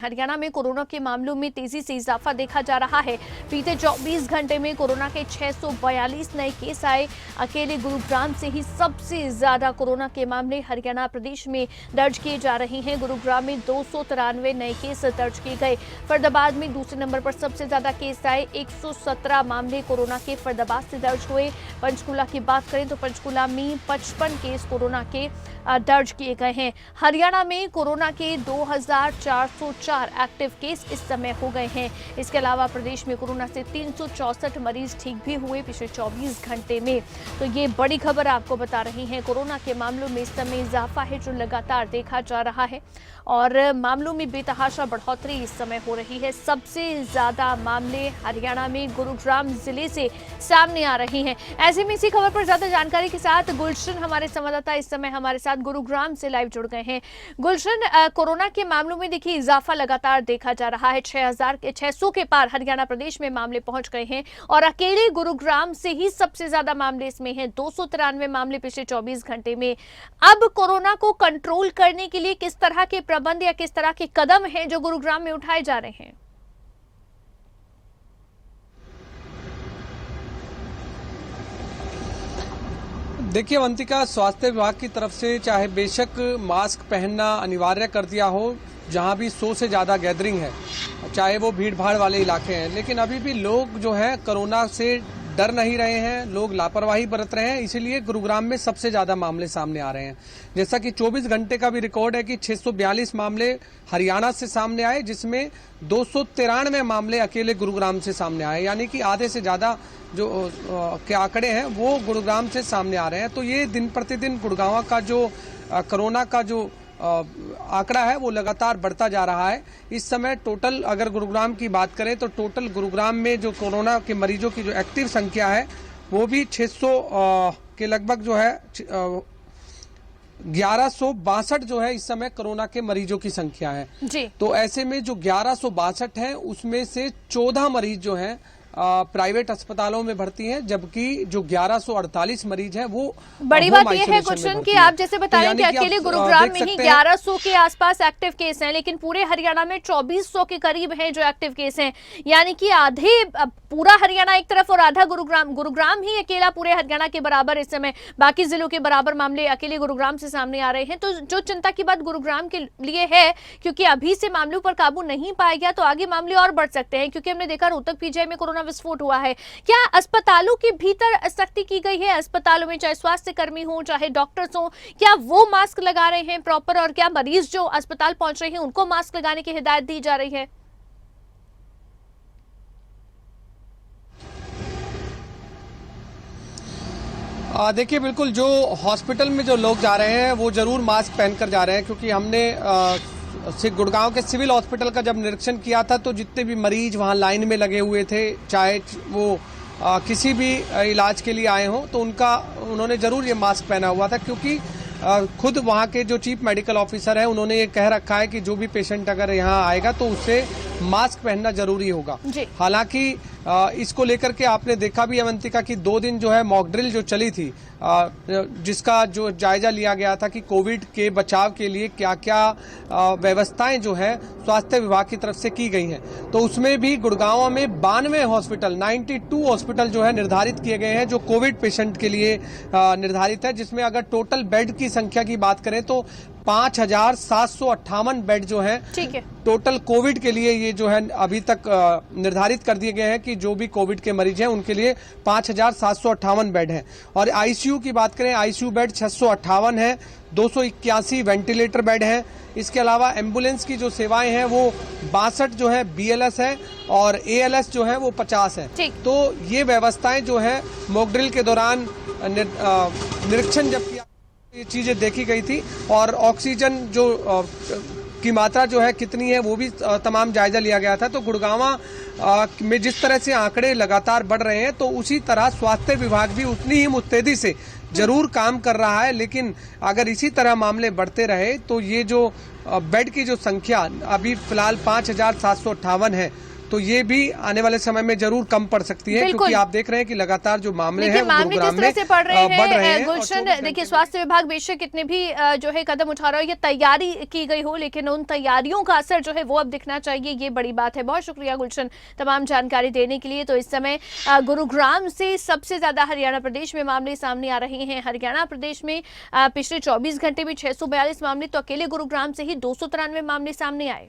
हरियाणा में कोरोना के मामलों में तेजी से इजाफा देखा जा रहा है। बीते 24 घंटे में कोरोना के 642 नए केस आए। अकेले गुरुग्राम से ही सबसे ज्यादा कोरोना के मामले हरियाणा प्रदेश में दर्ज किए जा रहे हैं। गुरुग्राम में 293 नए केस दर्ज किए गए। फरीदाबाद में दूसरे नंबर पर सबसे ज्यादा केस आए। 117 मामले कोरोना के फरीदाबाद से दर्ज हुए। पंचकुला की बात करें तो पंचकुला में 55 केस कोरोना के दर्ज किए गए हैं। हरियाणा में कोरोना के 2404 एक्टिव केस इस समय हो गए हैं। इसके अलावा प्रदेश में कोरोना से 364 मरीज ठीक भी हुए पिछले 24 घंटे में। तो ये बड़ी खबर आपको बता रही है। कोरोना के मामलों में इस समय इजाफा है जो लगातार देखा जा रहा है और मामलों में बेतहाशा बढ़ोतरी इस समय हो रही है। सबसे ज्यादा मामले हरियाणा में गुरुग्राम जिले से सामने आ रहे हैं। ऐसे में इसी खबर पर ज्यादा जानकारी के साथ गुलशन हमारे संवाददाता इस समय हमारे साथ गुरुग्राम से लाइव जुड़ गए हैं। गुलशन, कोरोना के मामलों में देखिए इजाफा लगातार देखा जा रहा है। 600 के पार हरियाणा प्रदेश में मामले पहुंच गए हैं और अकेले गुरुग्राम से ही सबसे ज्यादा मामले इसमें हैं। 293 मामले पिछले 24 घंटे में। अब कोरोना को कंट्रोल करने के लिए किस तरह के प्रबंध या किस तरह के कदम हैं जो गुरुग्राम में उठाए जा रहे हैं? देखिए अवंतिका, स्वास्थ्य विभाग की तरफ से चाहे बेशक मास्क पहनना अनिवार्य कर दिया हो जहां भी 100 से ज़्यादा गैदरिंग है, चाहे वो भीड़ भाड़ वाले इलाके हैं, लेकिन अभी भी लोग जो हैं कोरोना से डर नहीं रहे हैं, लोग लापरवाही बरत रहे हैं। इसीलिए गुरुग्राम में सबसे ज़्यादा मामले सामने आ रहे हैं। जैसा कि 24 घंटे का भी रिकॉर्ड है कि 642 मामले हरियाणा से सामने आए, जिसमें 293 मामले अकेले गुरुग्राम से सामने आए, यानी कि आधे से ज़्यादा जो के आंकड़े हैं वो गुरुग्राम से सामने आ रहे हैं। तो ये दिन प्रतिदिन गुड़गांव का जो कोरोना का जो आंकड़ा है वो लगातार बढ़ता जा रहा है। इस समय टोटल अगर गुरुग्राम की बात करें तो टोटल गुरुग्राम में जो कोरोना के मरीजों की जो एक्टिव संख्या है वो भी 600 के लगभग जो है 1162 जो है इस समय कोरोना के मरीजों की संख्या है जी। तो ऐसे में जो 1162 है उसमें से 14 मरीज जो हैं प्राइवेट अस्पतालों में भर्ती हैं, जबकि जो 1148 मरीज हैं वो बड़ी बात यह है गुलशन कि आप जैसे बता रहे हैं कि अकेले गुरुग्राम में ही 1100 के आसपास एक्टिव केस हैं, लेकिन पूरे हरियाणा में 2400 के करीब हैं जो एक्टिव केस हैं। यानी कि आधे पूरा हरियाणा एक तरफ और आधा गुरुग्राम ही अकेला पूरे हरियाणा के बराबर इस समय बाकी जिलों के बराबर मामले अकेले गुरुग्राम से सामने आ रहे हैं। तो जो चिंता की बात गुरुग्राम के लिए है, क्योंकि अभी से मामलों पर काबू नहीं पाया गया तो आगे मामले और बढ़ सकते हैं, क्योंकि हमने देखा रोहतक पीजीआई में कोरोना विस्फोट हुआ है। क्या अस्पतालों के भीतर सख्ती की गई है? अस्पतालों में चाहे स्वास्थ्य कर्मी हो चाहे डॉक्टर्स हो, क्या वो मास्क लगा रहे हैं प्रॉपर, और क्या मरीज जो अस्पताल पहुंच रहे हैं उनको मास्क लगाने की हिदायत दी जा रही है? देखिए बिल्कुल, जो हॉस्पिटल में जो लोग जा रहे हैं वो जरूर मास्क पहनकर जा रहे हैं, क्योंकि हमने गुड़गांव के सिविल हॉस्पिटल का जब निरीक्षण किया था तो जितने भी मरीज वहां लाइन में लगे हुए थे, चाहे वो किसी भी इलाज के लिए आए हों, तो उन्होंने जरूर ये मास्क पहना हुआ था, क्योंकि खुद वहाँ के जो चीफ मेडिकल ऑफिसर है उन्होंने ये कह रखा है कि जो भी पेशेंट अगर यहाँ आएगा तो उससे मास्क पहनना जरूरी होगा। हालांकि इसको लेकर के आपने देखा भी अवंतिका कि 2 दिन जो है मॉक ड्रिल जो चली थी, जिसका जो जायजा लिया गया था कि कोविड के बचाव के लिए क्या क्या व्यवस्थाएं जो है स्वास्थ्य विभाग की तरफ से की गई हैं, तो उसमें भी गुड़गांव में 92 हॉस्पिटल 92 हॉस्पिटल जो है निर्धारित किए गए हैं जो कोविड पेशेंट के लिए निर्धारित है, जिसमें अगर टोटल बेड की संख्या की बात करें तो 5758 बेड जो हैं टोटल कोविड के लिए ये जो है अभी तक निर्धारित कर दिए गए हैं कि जो भी कोविड के मरीज हैं उनके लिए 5758 बेड हैं। और आईसीयू की बात करें, आईसीयू बेड 658 है, 281 वेंटिलेटर बेड हैं। इसके अलावा एम्बुलेंस की जो सेवाएं हैं वो 62 जो है बीएलएस है और एएलएस जो है वो 50 है। तो ये व्यवस्थाएं जो है मॉक ड्रिल के दौरान निरीक्षण जब किया ये चीजें देखी गई थी, और ऑक्सीजन जो की मात्रा जो है कितनी है वो भी तमाम जायजा लिया गया था। तो गुड़गांव में जिस तरह से आंकड़े लगातार बढ़ रहे हैं तो उसी तरह स्वास्थ्य विभाग भी उतनी ही मुस्तैदी से जरूर काम कर रहा है, लेकिन अगर इसी तरह मामले बढ़ते रहे तो ये जो बेड की जो संख्या अभी फिलहाल 5758 है तो ये भी आने वाले समय में जरूर कम पड़ सकती है, बिल्कुल। क्योंकि आप देख रहे हैं कि लगातार जो मामले हैं देखिए वो मामले गुरुग्राम किस तरह में से बढ़ रहे बढ़ रहे हैं हैं। और गुलशन, 24 देखिए घंटे स्वास्थ्य विभाग बेशक कितने भी जो है कदम उठा रहा हो या तैयारी की गई हो, लेकिन उन तैयारियों का असर जो है वो अब दिखना चाहिए, ये बड़ी बात है। बहुत शुक्रिया गुलशन तमाम जानकारी देने के लिए। तो इस समय गुरुग्राम से सबसे ज्यादा हरियाणा प्रदेश में मामले सामने आ रहे हैं। हरियाणा प्रदेश में पिछले 24 घंटे में 642 मामले, तो अकेले गुरुग्राम से ही 293 मामले सामने आए।